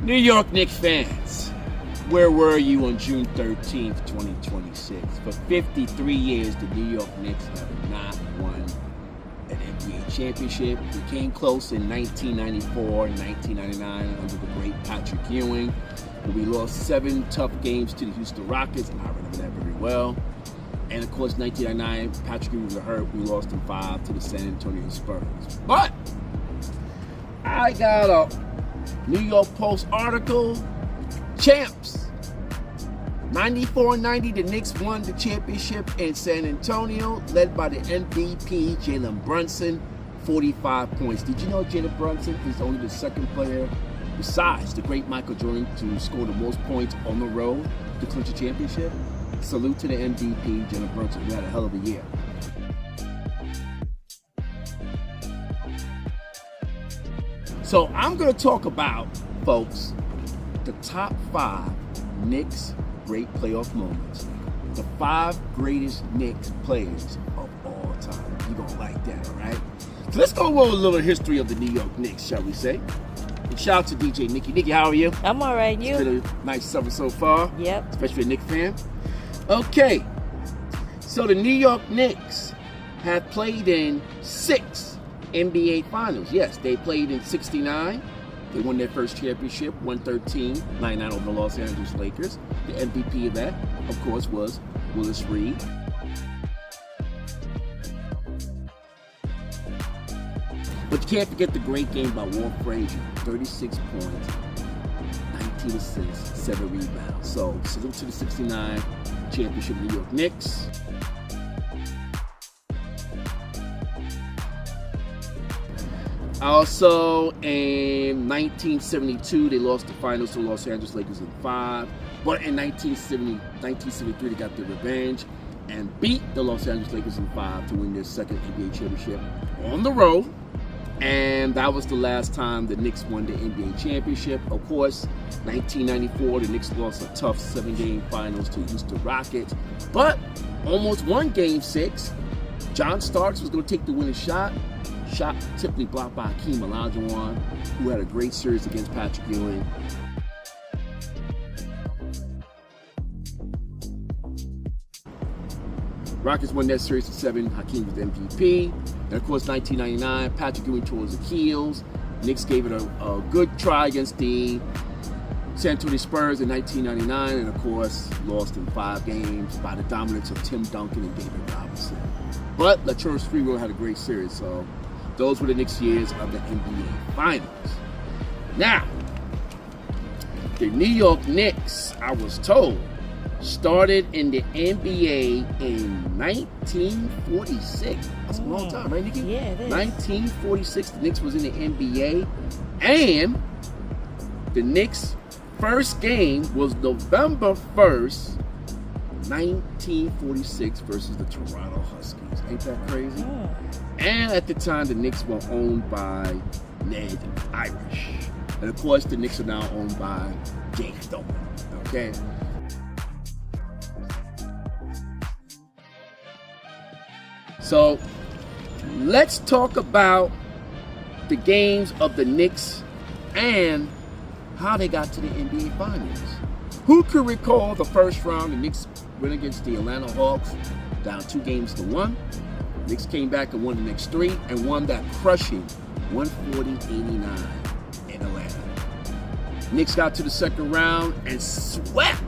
New York Knicks fans, where were you on June 13th, 2026? For 53 years, the New York Knicks have not won an NBA championship. We came close in 1994 and 1999 under the great Patrick Ewing, where we lost 7 tough games to the Houston Rockets, and I remember that very well. And of course, 1999, Patrick Ewing was hurt. We lost in 5 to the San Antonio Spurs. But I got a New York Post article. Champs. 94-90, the Knicks won the championship in San Antonio, led by the MVP, Jalen Brunson, 45 points. Did you know Jalen Brunson is only the second player besides the great Michael Jordan to score the most points on the road to clinch a championship? Salute to the MVP, Jalen Brunson, who had a hell of a year. So I'm going to talk about, folks, the top 5 Knicks great playoff moments. The 5 greatest Knicks players of all time. You're going to like that, all right? So let's go over a little history of the New York Knicks, shall we say. And shout out to DJ Nikki. Nikki, how are you? I'm all right, you? It's been a nice summer so far. Yep. Especially a Knicks fan. Okay. So the New York Knicks have played in 6 NBA Finals. Yes, they played in 69. They won their first championship, 113-99 over the Los Angeles Lakers. The MVP of that, of course, was Willis Reed. But you can't forget the great game by Walt Frazier. 36 points, 19 assists, 7 rebounds. So, salute to the 69 championship New York Knicks. Also, in 1972, they lost the finals to the Los Angeles Lakers in 5. But in 1973, they got their revenge and beat the Los Angeles Lakers in 5 to win their second NBA championship on the road. And that was the last time the Knicks won the NBA championship. Of course, 1994, the Knicks lost a tough 7-game finals to Houston Rockets, but almost won Game 6. John Starks was going to take the winning shot typically blocked by Hakeem Olajuwon, who had a great series against Patrick Ewing. Rockets won that series to 7. Hakeem was the MVP. And of course, 1999, Patrick Ewing tore his Achilles. Knicks gave it a good try against the San Antonio Spurs in 1999, and of course, lost in 5 games by the dominance of Tim Duncan and David Robinson. But Latrobe Sprewell had a great series, so those were the Knicks years of the NBA Finals. Now, the New York Knicks, I was told, started in the NBA in 1946. That's a long time, right, Nikki? Yeah, it is. 1946, the Knicks was in the NBA, and the Knicks' first game was November 1st, 1946 versus the Toronto Huskies. Ain't that crazy? Yeah. And at the time, the Knicks were owned by Ned Irish. And of course, the Knicks are now owned by James Dolan. Okay? So, let's talk about the games of the Knicks and how they got to the NBA Finals. Who could recall the first round, the Knicks went against the Atlanta Hawks, down 2-1. Knicks came back and won the next 3 and won that crushing 140-89 in Atlanta. Knicks got to the second round and swept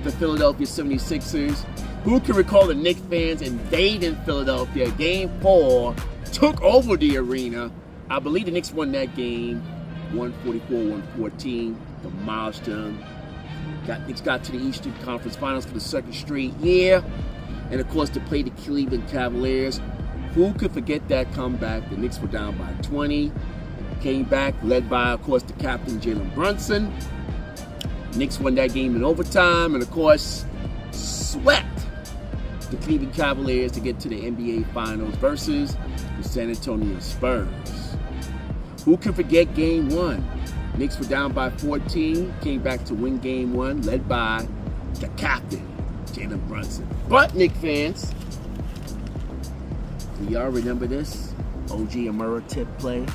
the Philadelphia 76ers. Who can recall the Knicks fans invading Philadelphia? Game 4 took over the arena. I believe the Knicks won that game 144-114. Demolished them. Knicks got to the Eastern Conference Finals for the second straight year. And of course, to play the Cleveland Cavaliers. Who could forget that comeback? The Knicks were down by 20. Came back, led by, of course, the captain, Jalen Brunson. Knicks won that game in overtime. And of course, swept the Cleveland Cavaliers to get to the NBA Finals versus the San Antonio Spurs. Who can forget Game 1? Knicks were down by 14, came back to win Game 1, led by the captain, Jalen Brunson. But, Knicks fans, do y'all remember this? OG Amura tip play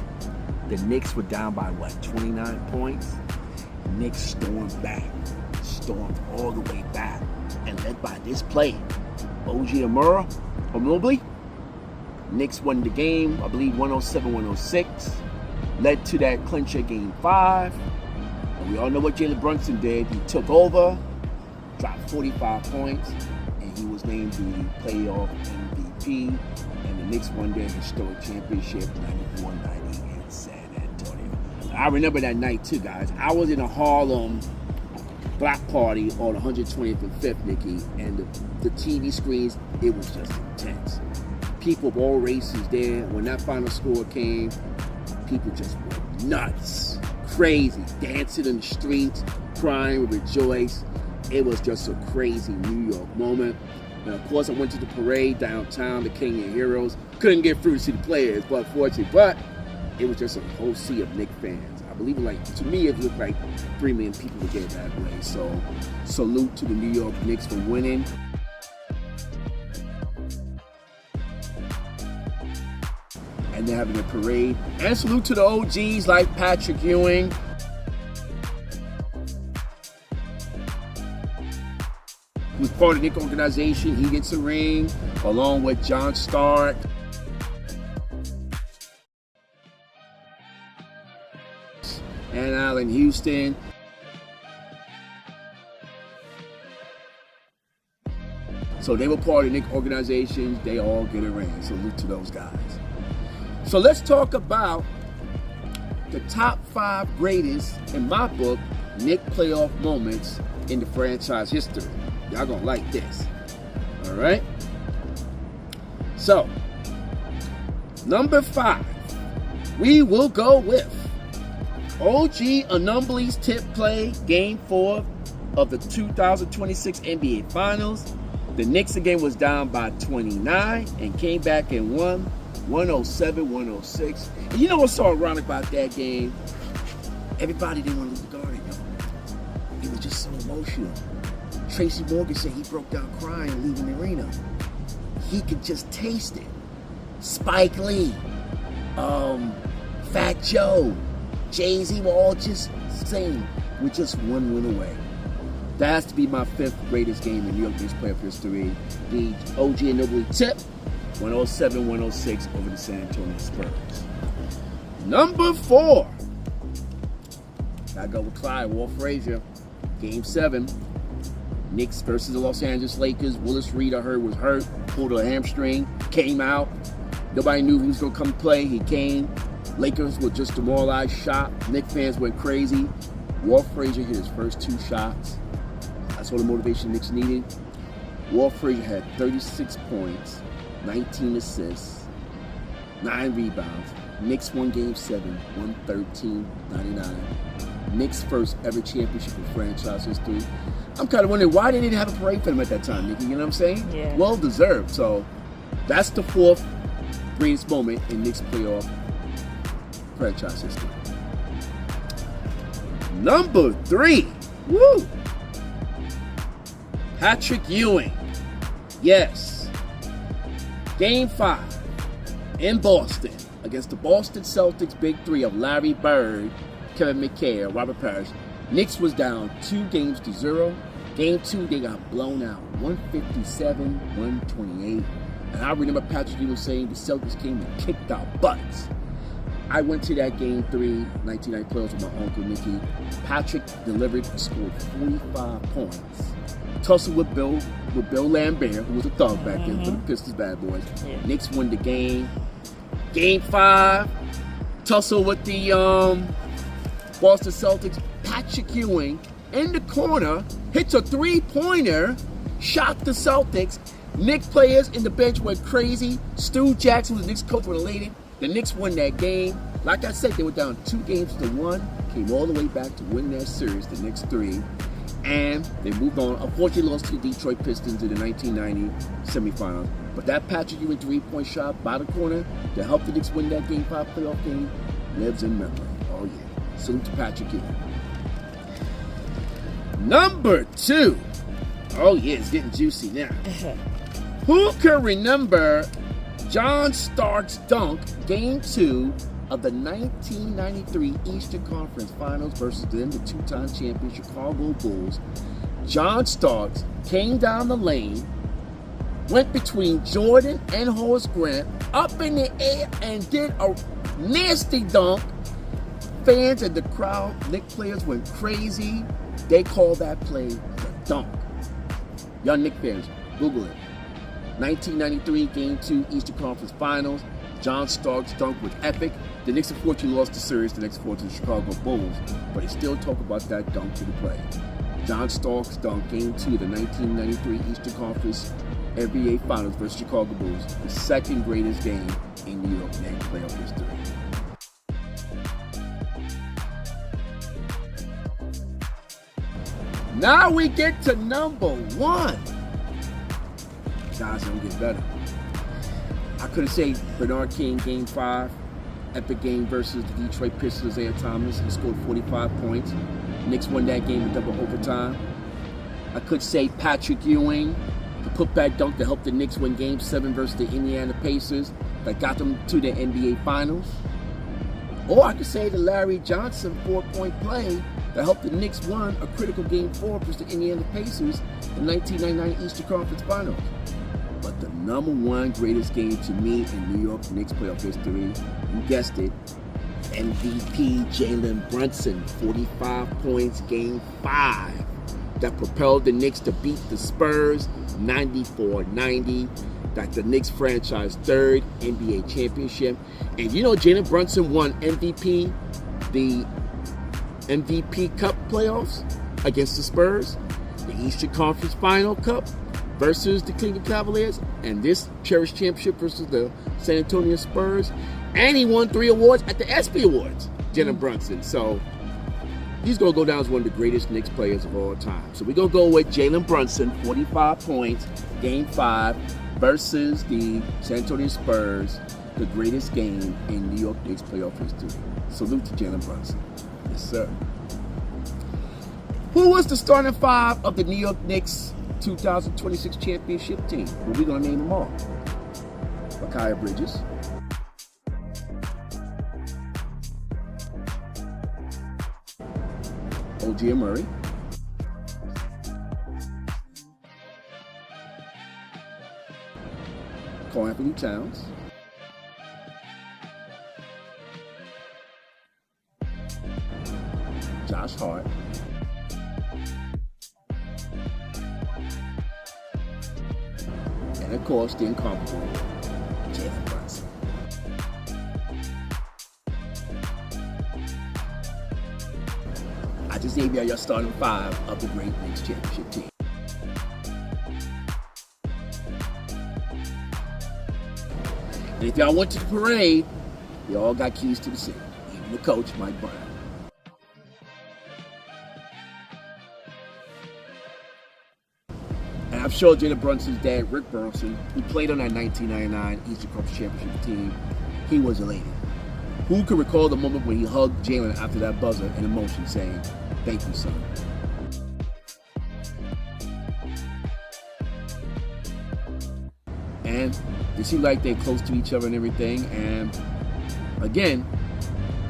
The Knicks were down by, 29 points? Knicks stormed back. Stormed all the way back. And led by this player, OG Anunoby. Knicks won the game, I believe 107-106. Led to that clincher game 5. And we all know what Jalen Brunson did. He took over, dropped 45 points, and he was named the playoff MVP. And the Knicks won their historic championship 94-90 in San Antonio. I remember that night too, guys. I was in a Harlem block party on 120th and 5th, Nikki, and the TV screens, it was just intense. People of all races there. When that final score came, people just went nuts, crazy, dancing in the streets, crying, rejoice. It was just a crazy New York moment. And of course, I went to the parade downtown, the King of Heroes. Couldn't get through to see the players, but fortunately, but it was just a whole sea of Knicks fans. I believe, to me, it looked like 3 million people were getting that way. So, salute to the New York Knicks for winning. And they're having a parade. And salute to the OGs like Patrick Ewing. Who's part of the Knicks organization. He gets a ring, along with John Stark. And Allen Houston. So they were part of the Knicks organization. They all get a ring. Salute to those guys. So let's talk about the top 5 greatest, in my book, Knicks playoff moments in the franchise history. Y'all gonna like this. All right? So, number 5, we will go with OG Anunoby's tip play, Game 4 of the 2026 NBA Finals. The Knicks again was down by 29 and came back and won 107-106. And you know what's so ironic about that game? Everybody didn't want to lose the Garden, y'all. It was just so emotional. Tracy Morgan said he broke down crying leaving the arena. He could just taste it. Spike Lee, Fat Joe, Jay-Z were all just saying, we're just one win away. That has to be my 5th greatest game in New York Knicks playoff history. The OG Anunoby tip, 107-106 over the San Antonio Spurs. Number 4, gotta go with Clyde, Walt Frazier, Game 7. Knicks versus the Los Angeles Lakers. Willis Reed, I heard, was hurt, pulled a hamstring, came out. Nobody knew he was gonna come play. He came. Lakers were just demoralized, shocked. Knicks fans went crazy. Walt Frazier hit his first 2 shots. That's all the motivation Knicks needed. Walt Frazier had 36 points, 19 assists, 9 rebounds. Knicks won Game 7, 113-99. Knicks' first ever championship in franchise history. I'm kind of wondering why they didn't have a parade for them at that time, Nikki. You know what I'm saying? Yeah. Well deserved. So that's the 4th greatest moment in Knicks playoff franchise history. Number 3. Woo! Patrick Ewing. Yes. Game 5 in Boston against the Boston Celtics Big 3 of Larry Bird, Kevin McHale, Robert Parrish. Knicks was down 2-0. Game 2, they got blown out 157-128. And I remember Patrick Ewing saying the Celtics came and kicked our butts. I went to that Game 3, 1990 playoffs with my uncle, Nicky. Patrick delivered and scored 45 points. Tussled with Bill Lambert, who was a thug back then for the Pistons bad boys. Yeah. Knicks won the game. Game 5, tussle with the Boston Celtics. Patrick Ewing in the corner hits a 3-pointer, shocked the Celtics. Knicks players in the bench went crazy. Stu Jackson, who was the Knicks coach, was elated. The Knicks won that game. Like I said, they were down 2-1, came all the way back to win that series, the Knicks 3, and they moved on. Unfortunately, lost to the Detroit Pistons in the 1990 semifinals. But that Patrick Ewing 3-point shot by the corner to help the Knicks win that Game 5 playoff game lives in memory. Oh yeah, salute to Patrick Ewing. Number 2. Oh yeah, it's getting juicy now. Who can remember John Stark's dunk, Game 2 of the 1993 Eastern Conference Finals versus then the two-time champion Chicago Bulls, John Starks came down the lane, went between Jordan and Horace Grant, up in the air, and did a nasty dunk. Fans and the crowd, Knicks players went crazy. They called that play the dunk. Young Knicks fans, Google it. 1993 Game 2 Eastern Conference Finals. John Starks' dunk was epic. The Knicks unfortunately lost the series the next 4 to the Chicago Bulls, but they still talk about that dunk to the play. John Starks' dunk, Game 2 of the 1993 Eastern Conference NBA Finals versus Chicago Bulls, the second greatest game in New York Knicks playoff history. Now we get to number 1. Guys, don't get better. I could have said Bernard King, Game 5, epic game versus the Detroit Pistons, Isaiah Thomas. He scored 45 points. Knicks won that game in double overtime. I could say Patrick Ewing, the putback dunk that helped the Knicks win Game 7 versus the Indiana Pacers, that got them to the NBA Finals. Or I could say the Larry Johnson 4-point play that helped the Knicks win a critical Game 4 versus the Indiana Pacers in 1999 Eastern Conference Finals. But the number 1 greatest game to me in New York Knicks playoff history, you guessed it, MVP Jalen Brunson, 45 points, Game 5, that propelled the Knicks to beat the Spurs 94-90. That's the Knicks franchise 3rd NBA championship. And you know Jalen Brunson won MVP, the MVP Cup playoffs against the Spurs, the Eastern Conference Final Cup versus the Cleveland Cavaliers, and this cherished championship versus the San Antonio Spurs. And he won 3 awards at the ESPY Awards, Jalen Brunson. So he's going to go down as one of the greatest Knicks players of all time. So we're going to go with Jalen Brunson, 45 points, Game 5 versus the San Antonio Spurs, the greatest game in New York Knicks playoff history. Salute to Jalen Brunson. Yes, sir. Who was the starting 5 of the New York Knicks 2026 championship team? Well, we're going to name them all. Mikal Bridges, O.J. Murray, Karl Anthony Towns, Josh Hart, and of course the incomparable Jalen Brunson. I just gave you your starting 5 of the great Knicks championship team. And if y'all went to the parade, you all got keys to the city, even the coach, Mike Brown. And I'm sure Jalen Brunson's dad, Rick Brunson, who played on that 1999 Eastern Conference Championship team, he was elated. Who could recall the moment when he hugged Jalen after that buzzer in emotion, saying, "Thank you, son." And they seem like they're close to each other and everything. And again,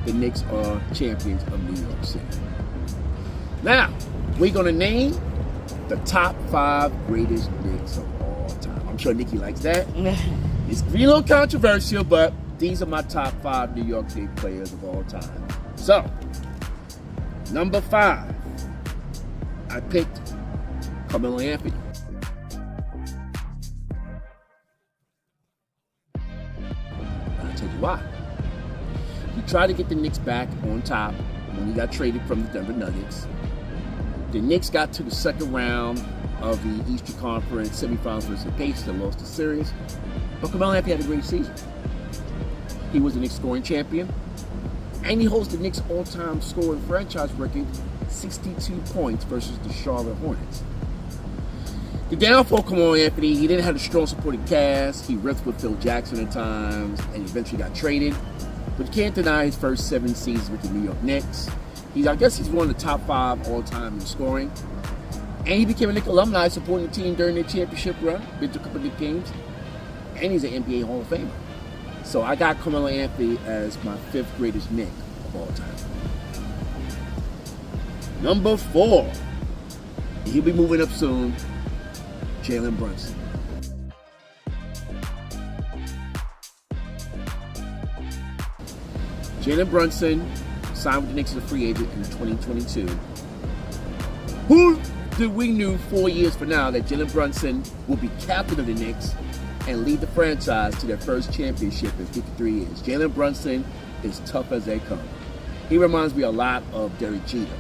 the Knicks are champions of New York City. Now, we're going to name the top 5 greatest Knicks of all time. I'm sure Nikki likes that. It's a little controversial, but these are my top 5 New York Knicks players of all time. So, number 5, I picked Carmelo Anthony. I'll tell you why. He tried to get the Knicks back on top when he got traded from the Denver Nuggets. The Knicks got to the second round of the Eastern Conference semifinals versus the Pacers and lost the series. But Carmelo Anthony had a great season. He was the Knicks scoring champion, and he holds the Knicks all-time scoring franchise record, 62 points versus the Charlotte Hornets. The downfall of Carmelo Anthony, he didn't have a strong supporting cast. He riffed with Phil Jackson at times, and eventually got traded. But you can't deny his first 7 seasons with the New York Knicks. I guess he's one of the top 5 all-time in scoring. And he became a Knicks alumni supporting the team during their championship run. Been to a couple of Knicks games. And he's an NBA Hall of Famer. So I got Carmelo Anthony as my 5th greatest Knick of all time. Number 4, he'll be moving up soon, Jalen Brunson. Jalen Brunson signed with the Knicks as a free agent in 2022. Who did we knew 4 years from now that Jalen Brunson will be captain of the Knicks and lead the franchise to their first championship in 53 years? Jalen Brunson is tough as they come. He reminds me a lot of Derek Jeter.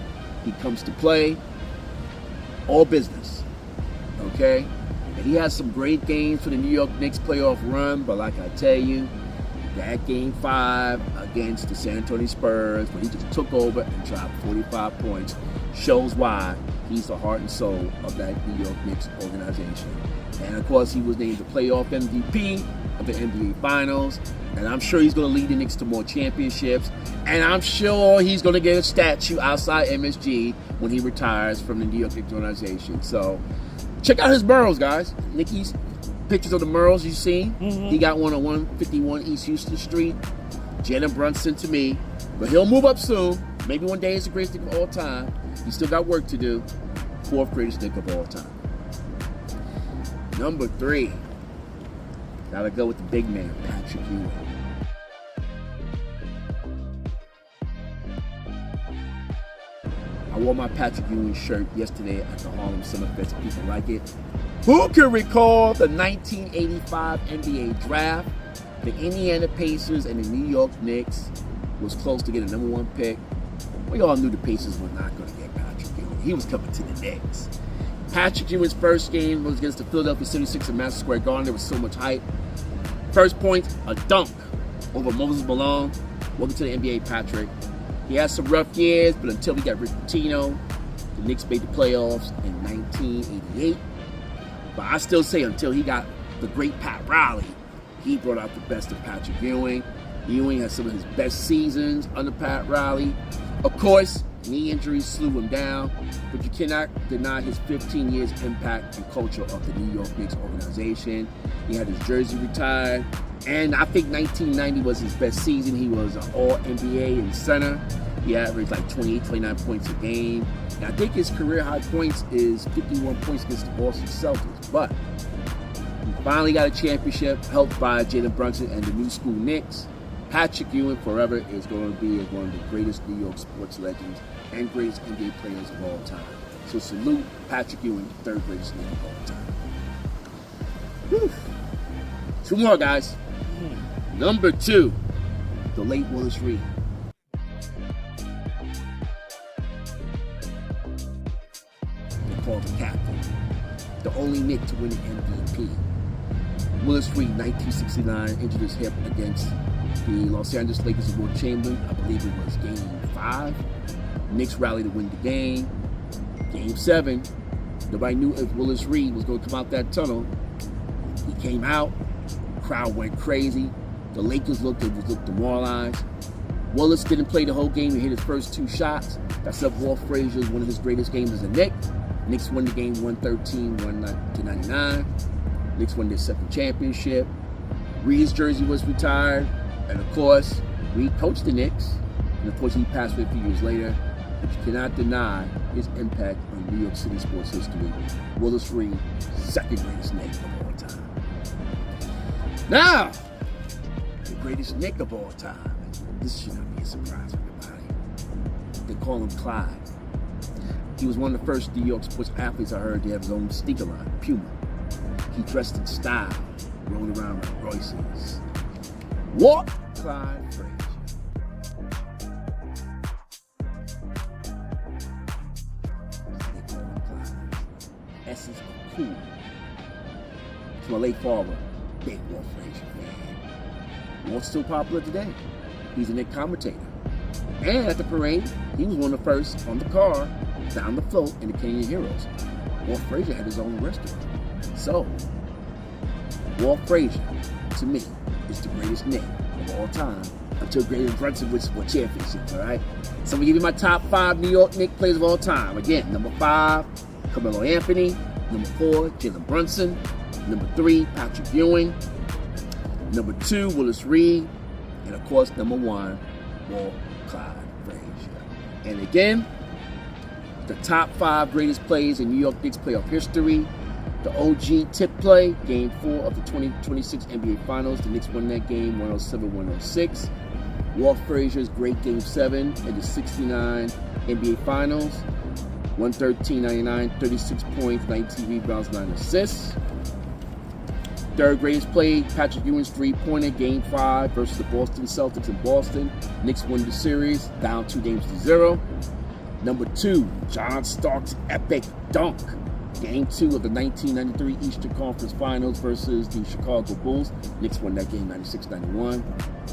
He comes to play, all business, okay? And he has some great games for the New York Knicks playoff run, but like I tell you, that Game 5 against the San Antonio Spurs, when he just took over and dropped 45 points, shows why he's the heart and soul of that New York Knicks organization. And of course, he was named the playoff MVP of the NBA Finals. And I'm sure he's going to lead the Knicks to more championships. And I'm sure he's going to get a statue outside MSG when he retires from the New York Knicks organization. So check out his murals, guys. Nicky's pictures of the murals you've seen. He got one on 151 East Houston Street. Jalen Brunson to me. But he'll move up soon. Maybe one day he's the greatest Knick of all time. He's still got work to do. 4th greatest Knick of all time. Number 3. Gotta go with the big man, Patrick Ewing. I wore my Patrick Ewing shirt yesterday at the Harlem Summer Fest. People like it. Who can recall the 1985 NBA draft? The Indiana Pacers and the New York Knicks was close to getting a number 1 pick. We all knew the Pacers were not going to get Patrick Ewing. He was coming to the Knicks. Patrick Ewing's first game was against the Philadelphia 76 at Madison Square Garden. There was so much hype. First point, a dunk over Moses Malone. Welcome to the NBA, Patrick. He had some rough years, but until we got Rick Pitino, the Knicks made the playoffs in 1988. But I still say until he got the great Pat Riley, he brought out the best of Patrick Ewing. Ewing had some of his best seasons under Pat Riley. Of course, knee injuries slew him down, but you cannot deny his 15 years impact and culture of the New York Knicks organization. He had his jersey retired, and I think 1990 was his best season. He was an All-NBA in center. He averaged like 28, 29 points a game. And I think his career high points is 51 points against the Boston Celtics. But he finally got a championship, helped by Jalen Brunson and the new school Knicks. Patrick Ewing forever is going to be one of the greatest New York sports legends and greatest NBA players of all time. So salute Patrick Ewing, the 3rd greatest Knick of all time. Whew. 2 more, guys. Number 2, the late Willis Reed. They called the captain, the only Knick to win the MVP. Willis Reed, 1969, injured his hip against the Los Angeles Lakers of Will Chamberlain. I believe it was Game 5. Knicks rallied to win the game. Game 7, nobody knew if Willis Reed was going to come out that tunnel. He came out. The crowd went crazy. The Lakers looked demoralized. Willis didn't play the whole game. He hit his first 2 shots. That's up Walt Frazier's one of his greatest games as a Knick. Knicks won the game 113-199. Knicks won their 2nd championship. Reed's jersey was retired. And of course, Reed coached the Knicks. And of course, he passed away a few years later. But you cannot deny his impact on New York City sports history. Willis Reed, 2nd greatest Knick of all time. Now, the greatest Knick of all time. This should not be a surprise for anybody. They call him Clyde. He was one of the first New York sports athletes I heard to have his own sneaker line, Puma. He dressed in style, rolling around like Royces. What? Clyde Frazier. They call him Clyde. Essence of cool. To my late father, big Walt Frazier fan. Walt's still popular today. He's a Knick commentator. And at the parade, he was one of the first on the car down the float in the Kenyan Heroes. Walt Frazier had his own restaurant. So, Walt Frazier, to me, is the greatest Knick of all time until Jalen Brunson wins for championships, all right? So I'm going to give you my top 5 New York Knicks players of all time. Again, number 5, Carmelo Anthony. Number 4, Jalen Brunson. Number 3, Patrick Ewing. Number 2, Willis Reed. And of course, number 1, Walt Clyde Frazier. And again, the top 5 greatest plays in New York Knicks playoff history. The OG tip play, Game 4 of the 2026 NBA Finals. The Knicks won that game 107-106. Walt Frazier's great Game 7 in the 69 NBA Finals. 113-99, 36 points, 19 rebounds, 9 assists. Third greatest play, Patrick Ewing's three-pointer, Game 5 versus the Boston Celtics in Boston. Knicks won the series, down 2-0. Number 2, John Starks' epic dunk. Game 2 of the 1993 Eastern Conference Finals versus the Chicago Bulls. Knicks won that game 96-91.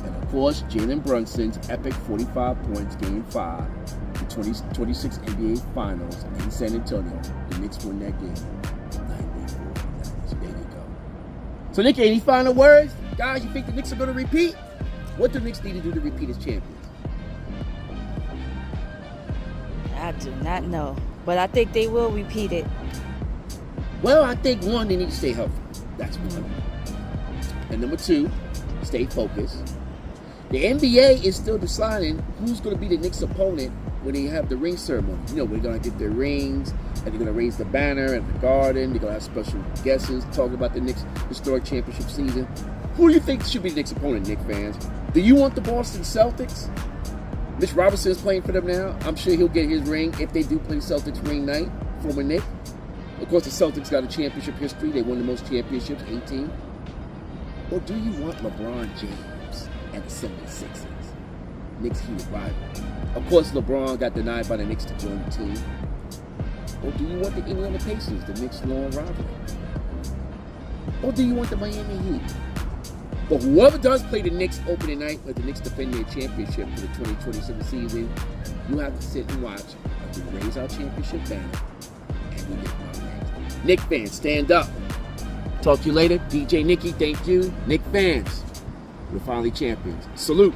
And of course, Jalen Brunson's epic 45 points, Game 5, the 2026 NBA Finals in San Antonio. The Knicks won that game 94. So there you go. So Nick, any final words? Guys, you think the Knicks are going to repeat? What do the Knicks need to do to repeat as champions? I do not know, but I think they will repeat it. Well, I think 1, they need to stay healthy. That's 1. And number 2, stay focused. The NBA is still deciding who's going to be the Knicks' opponent when they have the ring ceremony. You know, we're going to get their rings, and they're going to raise the banner at the Garden. They're going to have special guests talking about the Knicks' historic championship season. Who do you think should be the Knicks' opponent, Knicks fans? Do you want the Boston Celtics? Mitch Robinson is playing for them now. I'm sure he'll get his ring if they do play Celtics ring night, former Knick. Of course, the Celtics got a championship history. They won the most championships, 18. Or do you want LeBron James and the 76ers? Knicks' heated rival. Of course, LeBron got denied by the Knicks to join the team. Or do you want the Indiana Pacers, the Knicks' long rival? Or do you want the Miami Heat? But whoever does play the Knicks opening night, or the Knicks defend their championship for the 2027 season, you have to sit and watch as we raise our championship banner and we get our rings. Knick fans, stand up. Talk to you later. DJ Nicky, thank you. Knick fans, we're finally champions. Salute.